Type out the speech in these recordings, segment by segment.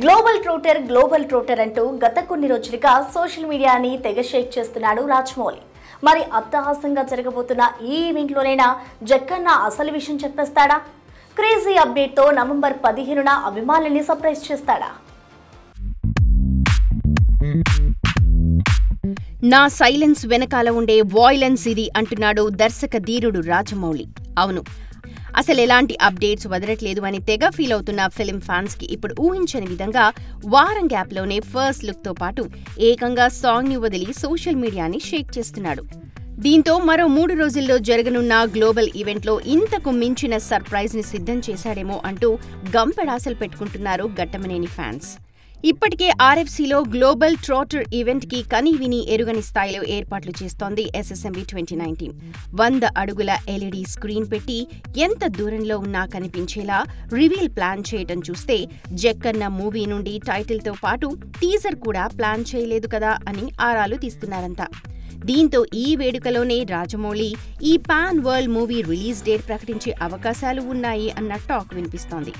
Global trotter అంటూ గత కొన్ని రోజులుగా సోషల్ మీడియాని తెగ షేక్ చేస్తున్నాడు రాజమౌళి. మరి అట్టహాసంగా జరగబోతున్న ఈ ఈవెంట్లోనైనా జక్కన్న అసలు విషయం చెప్పేస్తాడా? క్రేజీ అప్డేట్ తో నవంబర్ 15న అభిమానుల్ని సర్ప్రైజ్ చేస్తాడా? నా సైలెన్స్ వెనకాల ఉండే వాయిలెన్స్ ఇది అంటున్నాడు దర్శక ధీరుడు రాజమౌళి. అవును, అసలు ఎలాంటి అప్డేట్స్ వదలట్లేదు అని తెగ ఫీల్ అవుతున్న ఫిలిం ఫ్యాన్స్ కి ఇప్పుడు ఊహించని విధంగా వారం గ్యాప్ లోనే ఫస్ట్ లుక్ తో పాటు ఏకంగా సాంగ్ ని వదిలి సోషల్ మీడియాని షేక్ చేస్తున్నాడు. దీంతో మరో 3 రోజుల్లో జరగనున్న గ్లోబల్ ఈవెంట్ లో ఇంతకు మించిన సర్ప్రైజ్ ని సిద్ధం చేశాడేమో అంటూ గంపెడాసలు పెట్టుకుంటున్నారు ఘట్టమనేని ఫ్యాన్స్. ఇప్పటికే ఆర్ఎఫ్సీలో గ్లోబల్ ట్రోటర్ ఈవెంట్ కి కనీవిని ఎరుగని స్థాయిలో ఏర్పాట్లు చేస్తోంది SSMB 2019. 100 అడుగుల ఎల్ఈడీ స్క్రీన్ పెట్టి ఎంత దూరంలో ఉన్నా కనిపించేలా రివీల్ ప్లాన్ చేయటం చూస్తే జక్కన్న మూవీ నుండి టైటిల్ తో పాటు టీజర్ కూడా ప్లాన్ చేయలేదు కదా అని ఆరాలు తీస్తున్నారంతా. దీంతో ఈ వేడుకలోనే రాజమౌళి ఈ pan world movie release date ప్రకటించే అవకాశాలు ఉన్నాయి అన్న టాక్ వినిపిస్తోంది.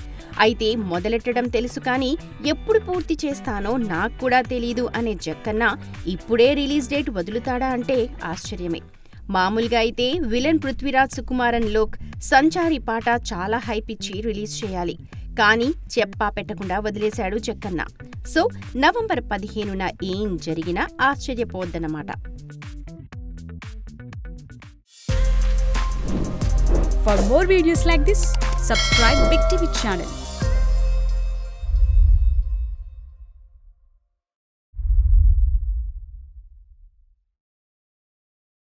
అయితే మొదలెట్టడం తెలుసు కానీ ఎప్పుడు పూర్తి చేస్తానో నాకు కూడా తెలీదు అనే జక్కన్న ఇప్పుడే రిలీజ్ డేట్ వదులుతాడా అంటే ఆశ్చర్యమే. మామూలుగా అయితే విలన్ పృథ్వీరాజ్ సుకుమారన్ లోక్ సంచారి పాట చాలా హైప్ ఇచ్చి రిలీజ్ చేయాలి. కానీ చెప్పా పెట్టకుండా వదిలేశాడు జక్కన్న. సో నవంబర్ 15న ఏం జరిగినా ఆశ్చర్యపోద్దన్నమాట. For more videos like this, subscribe Big TV channel.